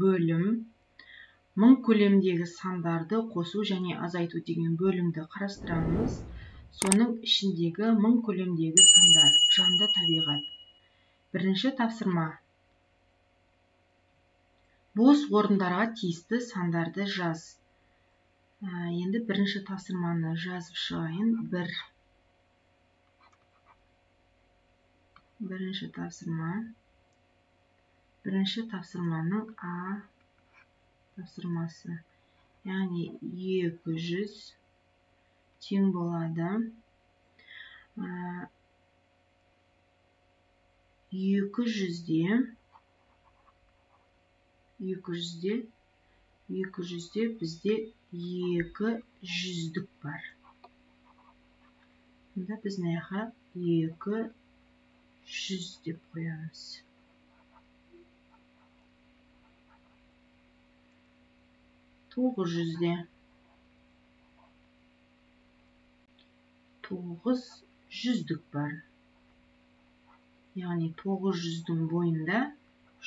бөлім. Мың көлемдегі сандарды қосу және азайту деген бөлімді қарастырамыз. Соның ішіндегі мың көлемдегі сандар, жанды табиғат. Бірінші тапсырма. Бос орындарға тиісті сандарды жаз. Енді бірінші тапсырманы жазып шығайын. Бірінші тапсырма. Бірінші тапсырманың А тапсырмасы. Яғни 200 тең болады. 200-де бізде 2 жүздік бар. Онда біз мынаға 200 деп қоямыз. 900-де 9 жүздік бар. Яғни 900-дің бойында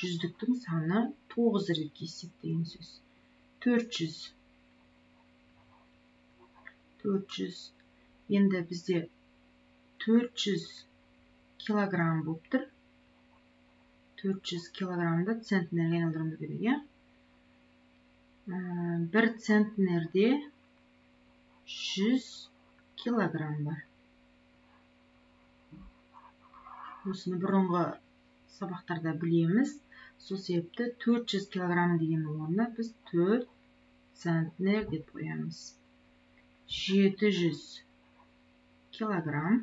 жүздіктің саны 9 рет кеседі деген сөз. 400. Енді бізде 400 килограмм болып тұр. 400 килограммды центнерге айналдыруымыз керек. 1 центнерде 100 килограмм бар. Осыны бұрынғы сабақтарда білеміз. Сол себепті 400 килограмм деген орнына біз 4 центнер деп қоямыз. 700 килограмм.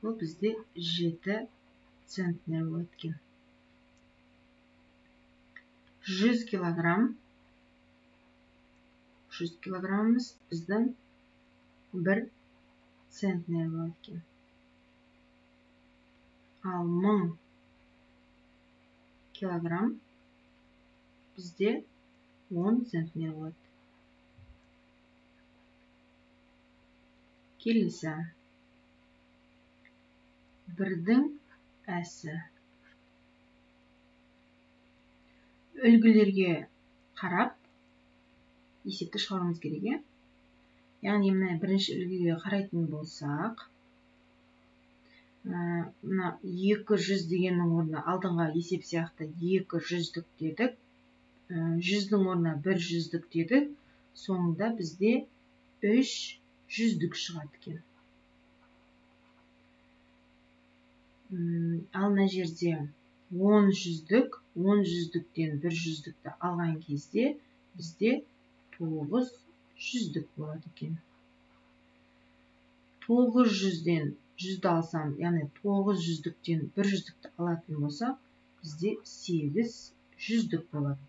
Бұл бізде 7 центнер болады екен. 100 килограмм. 100 килограммымыз біздің 1 центнер болады екен. Ал 1000 килограмм бізде 10 центнер болады. Келесі. Бірдің әсі. Үлгілерге қарап есепті шығаруымыз керек. Яғни бірінші үлгіге қарайтын болсақ, 200 дегеннің орнына алдыңға есеп сияқты 200-дік дедік. 100-дің орнына 100-дік дедік. Соңында бізде 300-дік шығады екен. Ал мына жерде 10-жүздік, 10-жүздіктен 100-дікті алған кезде бізде 900-дік болады екен. 900-ден 100-ді алсам, яғни 900-діктен 100-дікті алатын болса, бізде 800-дік болады.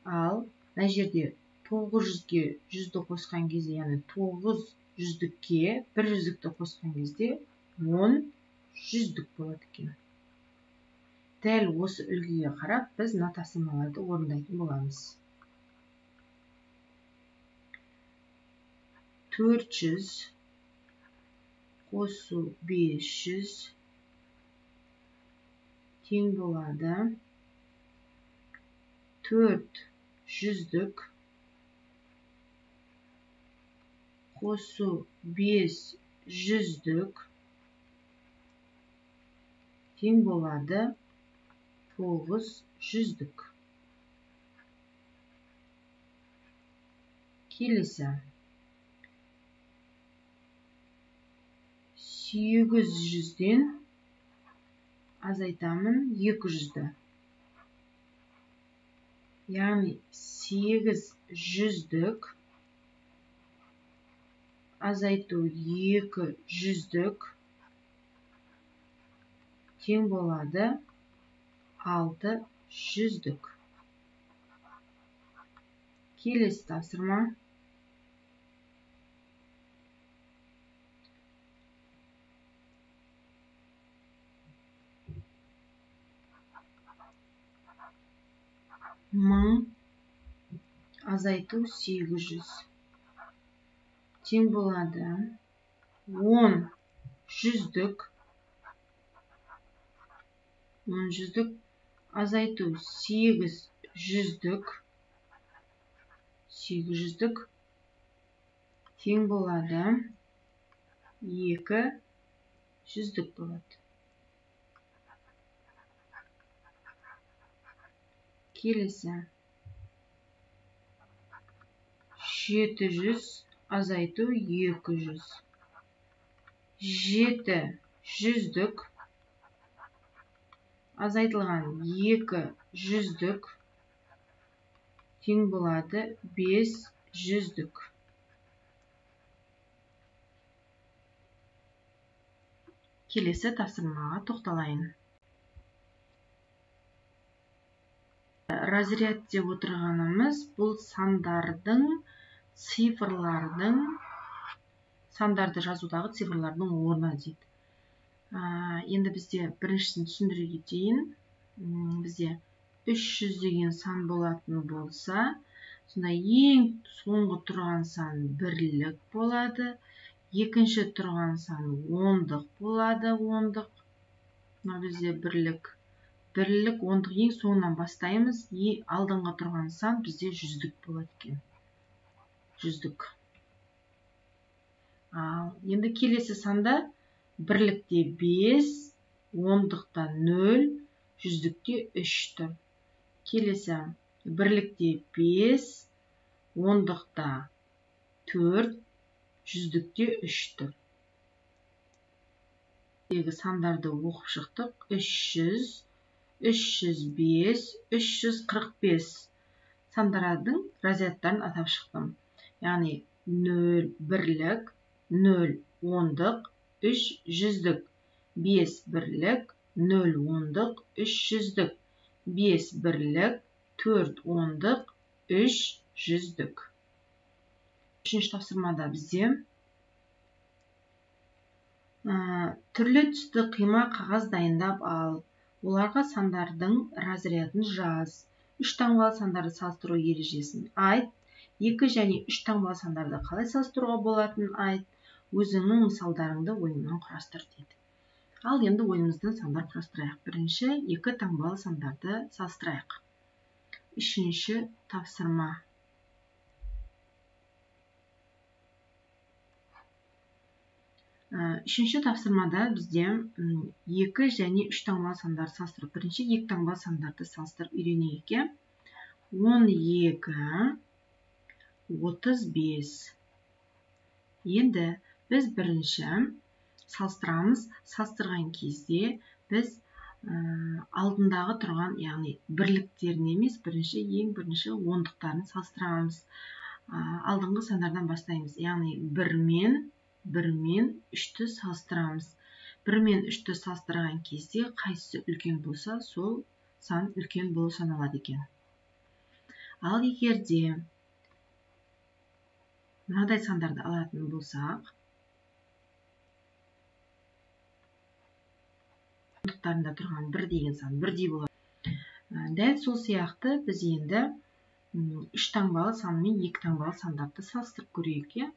Ал мына жерде 900-ге 100-ді қосқан кезде, яғни 900-дікке 100-дікті қосқан кезде 10-жүздік болады екен. Дәл осы үлгіге қарап, біз мына тапсырмаларды орындайтын боламыз. 400 қосу 500 тең болады. 400-дік қосу 500-дік тең болады. 900-дік. Келесі. 800-ден азайтамын 200-ді. Яғни 800-дік азайту 200-дік тең болады 600-дік. Келесі тапсырма. Мың азайту 800 тең болады 10-жүздік. 10-жүздік азайту 800 тең болады 200 болады. Келесі 700 азайту 200. 700 азайтылған 200 тең болады 500. Келесі тапсырмаға тоқталайын. Разряд деп отырғанымыз бұл сандарды жазудағы цифрлардың орны дейді. Енді бізде біріншісін түсіндіре кетейін. Бізде 300 деген сан болатын болса, сонда ең соңғы тұрған сан бірлік болады. Екінші тұрған сан ондық болады, ондық. Бізде бірлік, ондық ең соңынан бастаймыз. Алдыңғы тұрған сан бізде жүздік болады екен. Жүздік. Енді келесі санда бірлікте 5, ондықта 0, жүздікте 3 тұр. Келесі бірлікте 5, ондықта 4, жүздікте 3 тұр. Сандарды оқып шықтық. 300, 305, 345 сандардың разрядтарын атап шықтым. Яғни 0 бірлік, 0 ондық, 3 жүздік, 5 бірлік, 0 ондық, 3 жүздік, 5 бірлік, 4 ондық, 3 жүздік. Үшінші тапсырмада бізде түрлі түсті қима қағаз дайындап ал. Оларға сандардың разрядын жаз. 3 таңбалы сандарды салыстыру ережесін айт. 2 және 3 таңбалы сандарды қалай салыстыруға болатынын айт. Өзіңнің мысалдарыңды ойыңнан құрастыр дейді. Ал енді ойымыздан сандар құрастырайық. Бірінші, 2 таңбалы сандарды салыстырайық. Үшінші тапсырма. Үшінші тапсырмада бізде 2 және 3 таңбалы сандарды салыстырып. Бірінші, 2 таңбалы сандарды салыстырып үйренейік. 12, 35. Енді біз бірінші салыстырамыз. Салыстырған кезде біз алдындағы тұрған, яғни бірліктерін емес, ең бірінші ондықтарын салыстырамыз. Алдыңғы сандардан бастаймыз. Яғни 1 мен 3-ті салыстырамыз. 1 мен 3-ті салыстырған кезде қайсысы үлкен болса, сол сан үлкен болып саналады екен. Ал егерде мынадай сандарды алатын болсақ, ондықтарында тұрған 1 деген сан бірдей болады. Дәл сол сияқты біз енді 3 таңбалы сан мен 2 таңбалы сандарды салыстырып көрейік.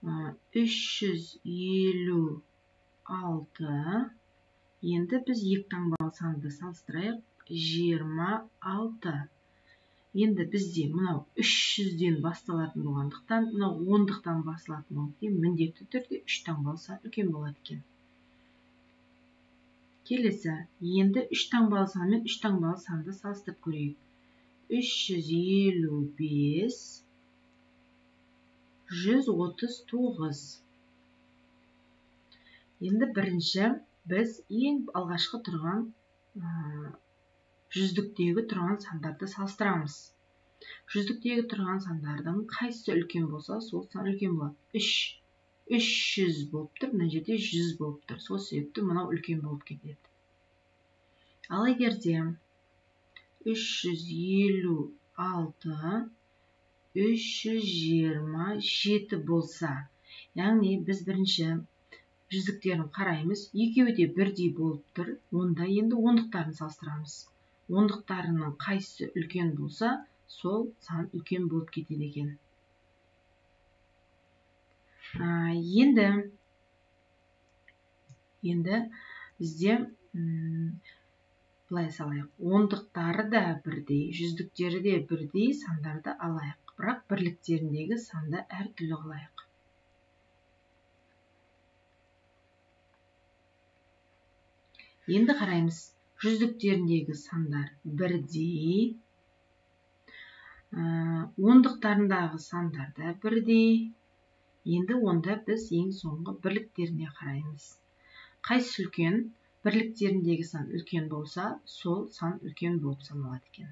356. Енді біз 2 таңбалы санды салыстырайық. 26. Енді бізде мынау 300-ден басталатын болғандықтан, мынау ондықтан басталатын болғандықтан, міндетті түрде 3 таңбалы сан үлкен болады екен. Келесі, енді 3 таңбалы сан мен 3 таңбалы санды салыстырып көрейік. 355, 139. Енді бірінші біз ең алғашқы тұрған жүздіктегі тұрған сандарды салыстырамыз. Жүздіктегі тұрған сандардың қайсысы үлкен болса, сол сан үлкен болады. 300 болып тұр, мына жерде 100 болып тұр. Сол себепті мынау үлкен болып кетеді. Ал егерде 356, 327 болса, яғни біз бірінші жүздіктерін қараймыз, екеуі де бірдей болып тұр. Онда енді ондықтарын салыстырамыз. Ондықтарының қайсысы үлкен болса, сол сан үлкен болып кетеді екен. Енді бізде былай салайық. Ондықтары да бірдей, жүздіктері де бірдей сандарды алайық. Бірақ бірліктеріндегі санды әртүрлі қылайық. Енді қараймыз. Жүздіктеріндегі сандар бірдей, ондықтарындағы сандар да бірдей. Енді онда біз ең соңғы бірліктеріне қараймыз. Қайсы үлкен? Бірліктеріндегі сан үлкен болса, сол сан үлкен болып саналады екен.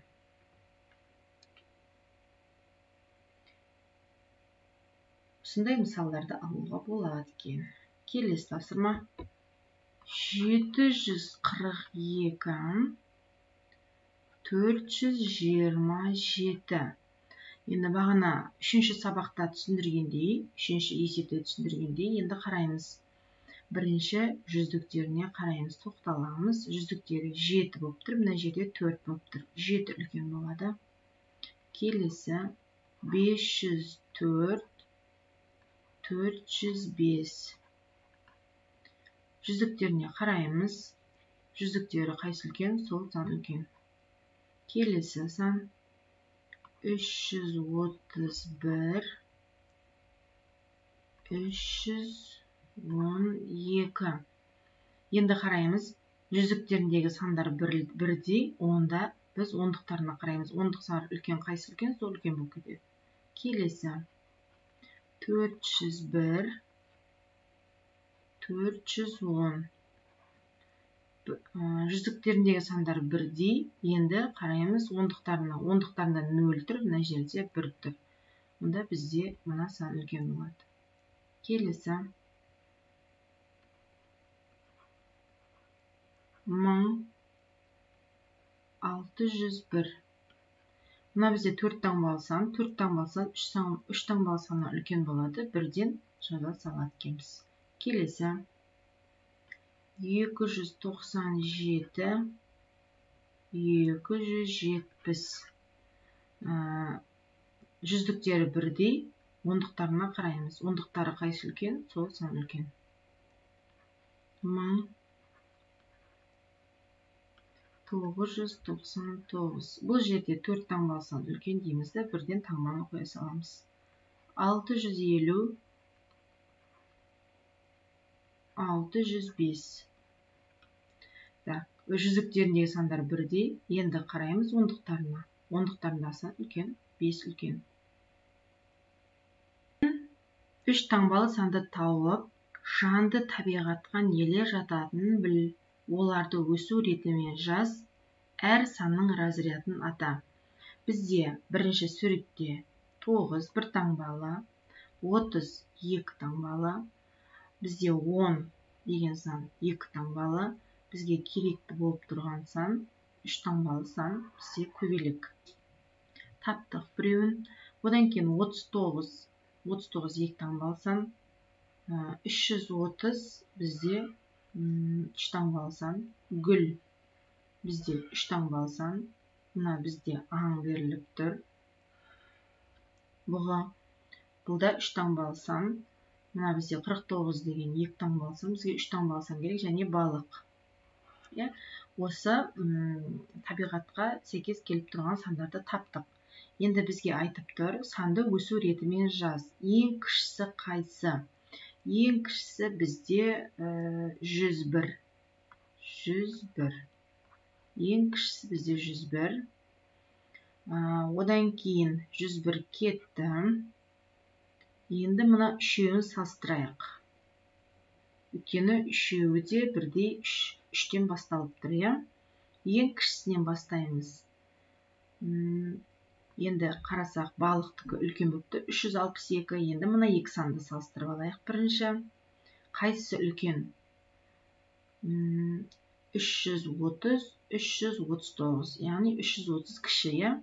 Осындай мысалдарды алуға болады екен. Келесі тапсырма. 742 427. Енді бағана үшінші сабақта түсіндіргендей, үшінші есепте түсіндіргендей, енді қараймыз. Бірінші жүздіктеріне қараймыз, тоқталамыз. Жүздіктері 7 болып тұр, мына жерде 4 болып тұр. 7 үлкен болады. Келесі 504 405. Жүздіктеріне қараймыз. Жүздіктері қайсы үлкен, сол сан үлкен. Келесі сан 331 312. Енді қараймыз. Жүздіктеріндегі сандар бірдей, онда біз ондықтарына қараймыз. Ондық сан үлкен қайсы үлкен, сол үлкен болып кетеді. Келесі 401 410. Жүздіктеріндегі сандар бірдей, енді қараймыз ондықтарына. Ондықтарында 0 тұр, мына жерде 1 тұр. Онда бізде мына сан үлкен болады. Келесі 1601. Мына бізде 4 таңбалы сан, 4 таңбалы сан 3 таңбалы саннан үлкен болады. Бірден жаза салады екенбіз. Келесі 297 270. Жүздіктері бірдей, ондықтарына қараймыз. Ондықтары қайсы үлкен, сол сан үлкен. 1999. Бұл жерде 4 таңбалы сан үлкен деймізді, бірден таңбаны қоя саламыз. 650 605. Жүздіктеріндегі сандар бірдей, енді қараймыз ондықтарына. Ондықтарында сан үлкен, 5 үлкен. 3 таңбалы санды тауып, жанды табиғатқа нелер жататынын біл. Оларды өсу ретімен жаз, әр санның разрядын ата. Бізде бірінші суретте 9 1 таңбалы, 30 2 таңбалы, бізде 10 деген сан 2 таңбалы, бізге керекті болып тұрған сан 3 таңбалы сан, бізде көбелек. Таптық біреуін. Одан кейін 39 2 таңбалы сан, 330 бізде 3 таңбалы сан, гүл бізде 3 таңбалы сан, мына бізде аң беріліп тұр. Бұға, бұлда 3 таңбалы сан, мына бізде 49 деген 2 таңбалы сан, бізге 3 таңбалы сан керек, және балық. Осы табиғатқа сәйкес келіп тұрған сандарды таптық. Енді бізге айтып тұр, санды өсу ретімен жаз. Ең кішісі қайсы? Ең кішісі бізде 101. 101. Ең кішісі бізде 101. Одан кейін 101 кетті. Енді мұна үшеуін салыстырайық. Өйткені үшеуі де бірдей 3-тен басталып тұр. Ең кішісінен бастаймыз. Енді қарасақ, балықтікі үлкен бөпті 362. Енді мұна 2 санды салыстырып алайық. Бірінші, қайсысы үлкен? 330, 339. Яғни 330 кіші,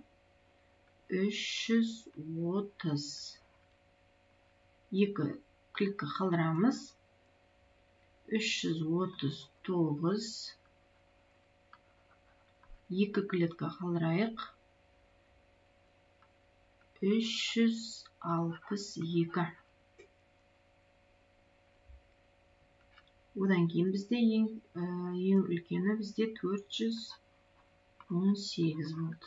330. 2 кликті қалдырамыз. 339. 2 клетка қалдырайық. 362. Одан кейін бізде ең үлкені бізде 400. 18 болды.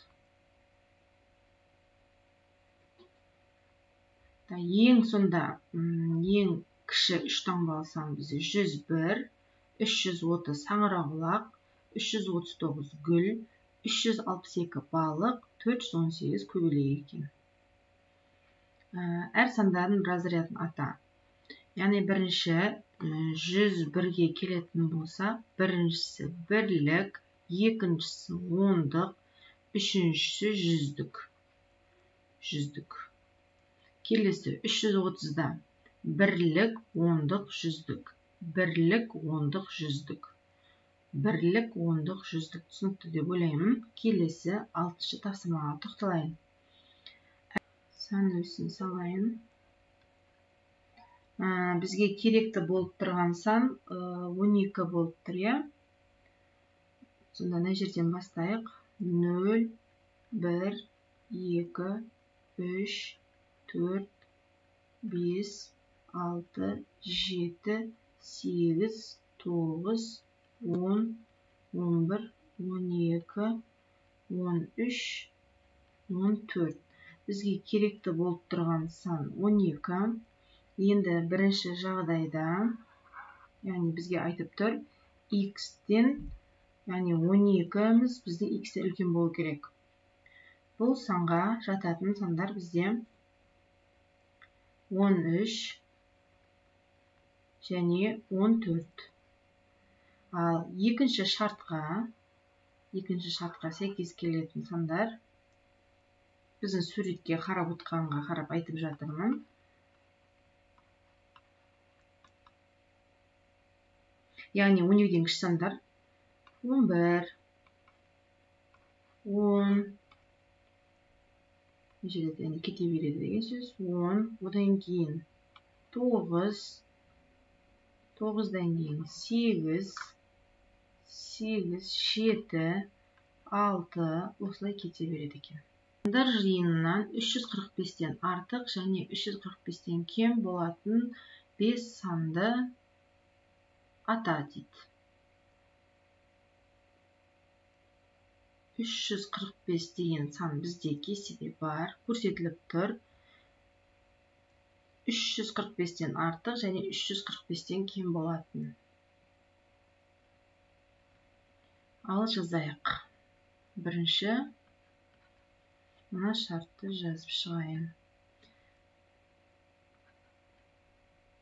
Ең сонда ең кіші 3 таңбалы сан бізде 101, 330 саңырауқұлақ, 339 гүл, 362 балық, 418 көбелек екен. Әр сандардың разрядын ата. Яғни бірінші 101-ге келетін болса, біріншісі бірлік, екіншісі ондық, үшіншісі жүздік. Келесі 330-да бірлік, ондық, жүздік. Бірлік, ондық, жүздік. Бірлік, ондық, жүздік. Түсінікті деп ойлаймын. Келесі 6-шы тапсырмаға тоқталайын. Сан үлгісін салайын. Бізге керекті болып тұрған сан 12 болып тұр, иә? Сонда мына жерден бастайық. 0, 1, 2, 3, 4, 5, 6, 7, 8, 9, 10, 11, 12, 13, 14. Бізге керекті болып тұрған сан 12. Енді бірінші жағдайда, яғни бізге айтып тұр, x-тен, яғни 12-міз біздің x-тен үлкен болу керек. Бұл санға жататын сандар бізде 13 және 14. Ал екінші шартқа сәйкес келетін сандар біздің суретке қарап отқанға қарап айтып жатырмын. Яғни 12-ден кіші сандар 11, 10, жерде кете береді деген сөз. 10, одан кейін 9, 9-дан кейін 8, 8, 7, 6, осылай кете береді екен. Сандар жиынынан 345-тен артық және 345-тен кем болатын 5 санды ата дейді. 345 деген сан бізде кестеде бар, көрсетіліп тұр. 345-тен артық және 345-тен кем болатын. Ал жазайық. Бірінші, мына шартты жазып шығайын.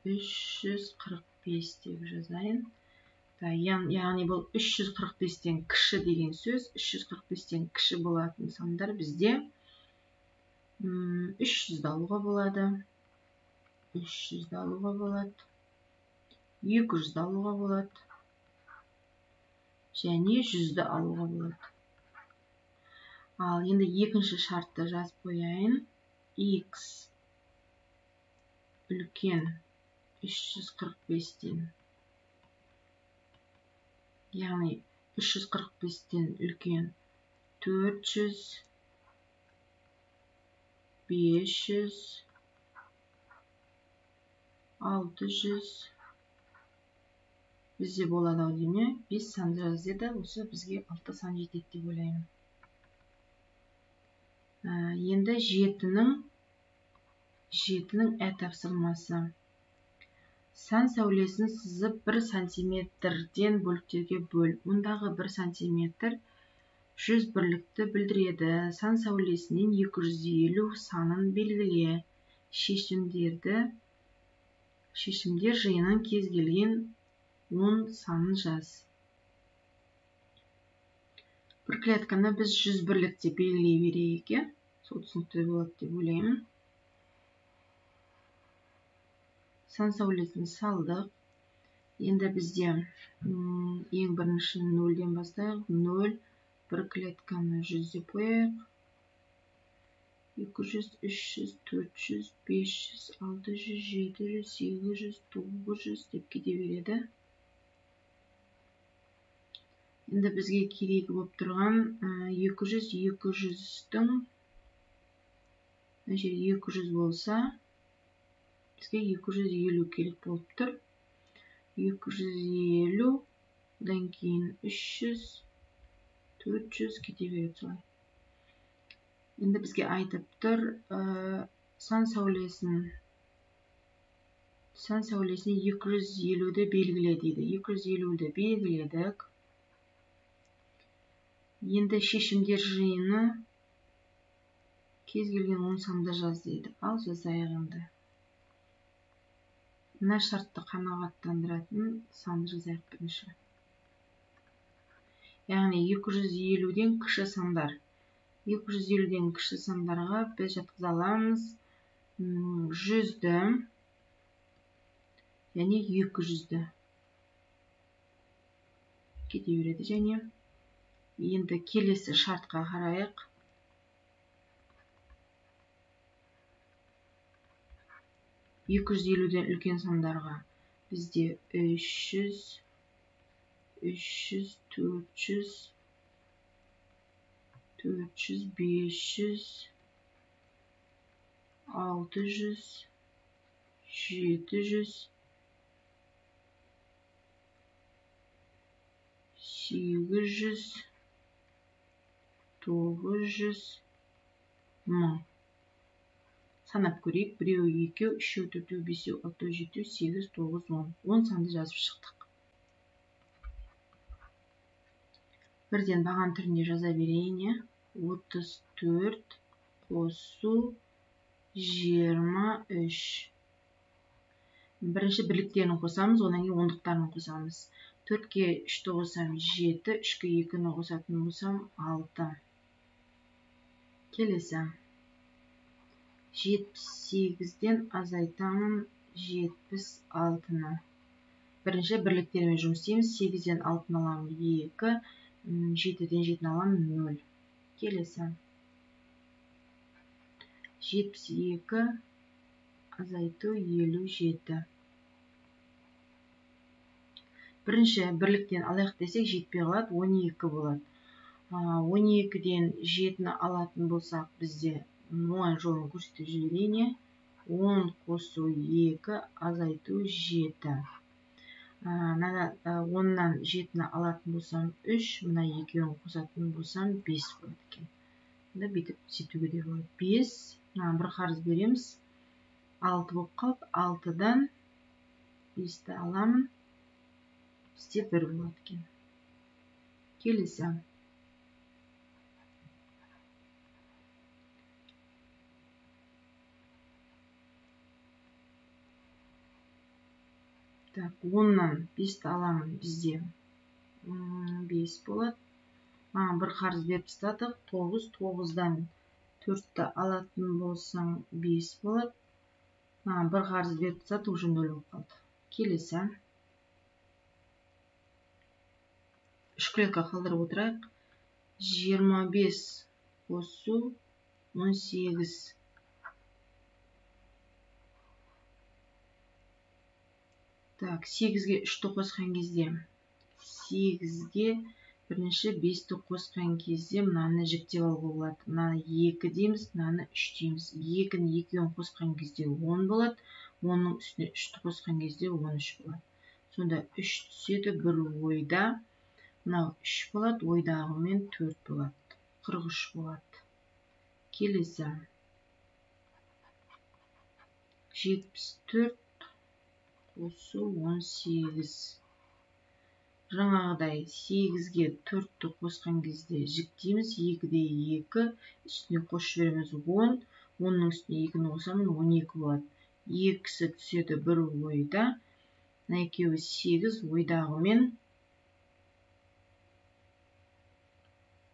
345 деп жазайын. Яғни бұл 345-тен кіші деген сөз. 345-тен кіші болатын сандар бізде 300-ді алуға болады. 300-ді алуға болады. 200-ді алуға болады. Және 100-ді алуға болады. Ал енді екінші шартты жазып қояйын. X үлкен 345-тен. Яғни 345-тен үлкен 400, 500, 600. Бізде болады ау дейме? 5 санды жаз деді. Осы бізге 6 сан жетеді деп ойлаймын. Енді 7-нің ә тапсырмасы. Сан сәулесін сызып 1 сантиметрден бөліктерге бөл. Ондағы 1 сантиметр 100 бірлікті білдіреді. Сан сәулесінен 250 санын белгіле. Шешімдер жиынын кез келген 10 санын жаз. Бір клетканы біз 100 бірлікте белгілей берейік. Сол түсінікті болады деп ойлаймын. Сан сәулесін салдық. Енді бізде ең бірінші 0-ден бастайық. 0, бір клетканы 100 деп қояйық. 200, 300, 400, 500, 600, 700, 800, 900 деп кете береді. Енді бізге керегі болып тұрған 200, 200-дің 200 болса, бізге 250 керек болып тұр. 250, одан кейін 300, 400 кете береді солай. Енді бізге айтып тұр, сан сәулесін 250-ді белгіле дейді. 250-ді белгіледік. Енді шешімдер жиыны кез келген 10 санды жаз дейді. Ал жазайық енді. Мына шартты қанағаттандыратын санды жазайық бірінші. Яғни 250-ден кіші сандар. 250-ден кіші сандарға біз жатқыза аламыз 100-ді және 200-ді. Кете береді және. Енді келесі шартқа қарайық. 250-ден үлкен сандарға бізде 300, 400, 500, 600, 700, 800, 900, 1000. Санап көрейік. 1, 2, 3, 4, 5, 6, 7, 8, 9, 10. 10 санды жазып шықтық. Бірден баған түрінде жаза берейін. 34 қосу 23. Бірінші бірліктерін қосамыз, онан кейін ондықтарын қосамыз. 4-ке 3-ті қосам 7, 3-ке 2-ні қосатын болсам 6. Келесі. 78-ден азайтамын 76-ны. Бірінші бірліктермен жұмыс істейміз. 8-ден 6-ны аламын 2, 7-ден 7-ні аламын 0. Келесі. 72 азайту 57. Бірінші бірліктен алайық десек жетпей қалады, 12 болады. 12-ден 7-ні алатын болсақ бізде оңай жолын көрсетіп жіберейін. 10 қосу 2 азайту 7. 10-нан 7-ні алатын болсам 3, мына екеуін қосатын болсам 5 болады екен. Бүйтіп сөйтуге де болады. 5, бір қарыз береміз. 6 болып қалды. 6-дан 5-ті аламын. Бізде 1 болады екен. Келесі. Так, 10-нан 5-ті аламын, бізде 5 болады. Бір қарыз беріп тастадық. 9, 9-дан 4-ті алатын болсаң 5 болады. Бір қарыз беріп тастадық, уже 0 болып қалды. Келесі. 3 клетка қалдырып отырайық. 25 қосу 18. Так, 8-ге 3-ті қосқан кезде 8-ге бірінші 5-ті қосқан кезде мынаны жіктеп алуға болады. Мынаны 2 дейміз, мынаны 3 дейміз. 2-ні 2-ін қосқан кезде 10 болады. 10-ның үстіне 3-ті қосқан кезде 13 болады. Сонда 3 түседі, бір ойда. Мынау 3 болады, ойдағымен 4 болады. 43 болады. Келесі. 74 қосу 18. Жаңағыдай 8-ге 4-ті қосқан кезде жіктейміз. 2-де 2, үстіне қосып жібереміз 10. 10-ның үстіне 2-ні қосамын, 12 болады. 2-сі түседі, бір ойда. Мына екеуі 8, ойдағымен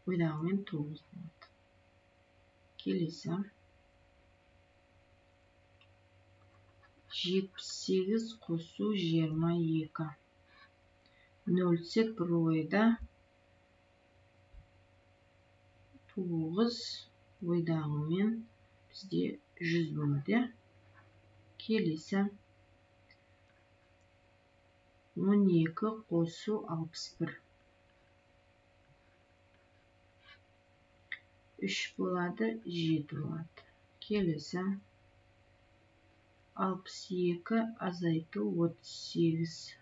9 болады. Келесі. 78 қосу 22. 0 түсет, бір ойда. 9 ойдағымен бізде 100 болады. Келесі. 12 қосу 61. 3 болады, 7 болады. Келесі. 62 азайту 38.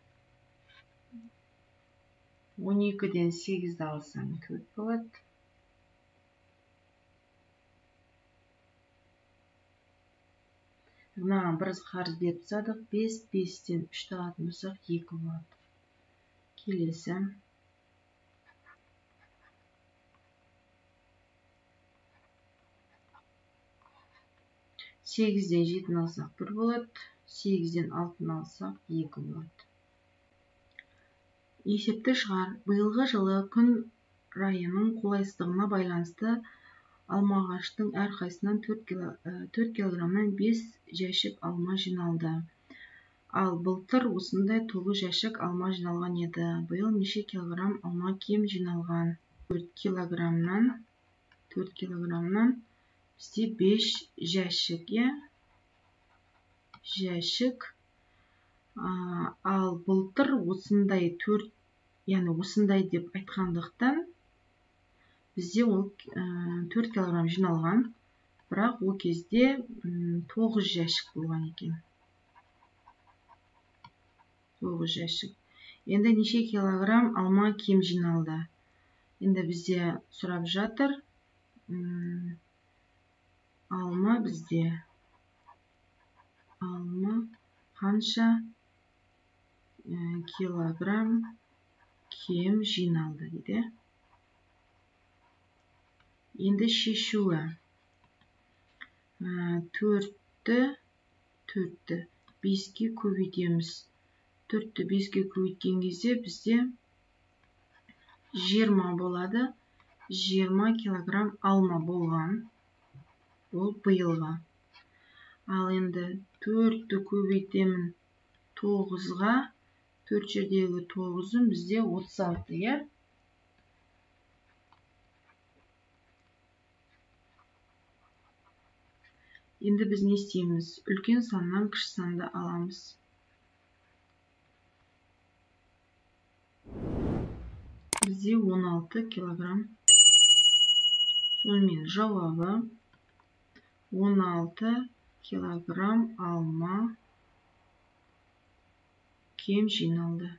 12-ден 8-ді алсам 4 болады. Мынаған бір қарыз беріп тастадық. 5, 5-тен 3-ті алатын болсақ 2 болады. Келесі. 8-ден 7-ні алсақ 1 болады. 8-ден 6-ны алсақ 2 болады. Есепті шығар. Биылғы жылы күн райының қолайсыздығына байланысты алма ағаштың әрқайсынан 4 килограммнан 5 жәшік алма жиналды. Ал былтыр осындай 9 жәшік алма жиналған еді. Биыл неше килограмм алма кем жиналған? 4 килограммнан бізде 5 жәшік, жәшік. Ал былтыр осындай 4, яғни осындай деп айтқандықтан бізде ол 4 килограмм жиналған, бірақ ол кезде 9 жәшік болған екен. 9 жәшік. Енді неше килограмм алма кем жиналды? Енді бізде сұрап жатыр. Алма бізде. Алма қанша килограмм кем жиналды дейді. Енді шешуі. 4-ті 5-ке көбейтеміз. 4-ті 5-ке көбейткен кезде бізде 20 болады. 20 килограмм алма болған. Ол биылға. Ал енді 4-ті көбейтемін 9-ға. 4 жердегі 9-ын бізде 36, Енді біз не істейміз? Үлкен саннан кіші санды аламыз. Бізде 16 килограмм. Сонымен жауабы 16 килограмм алма кем жиналды.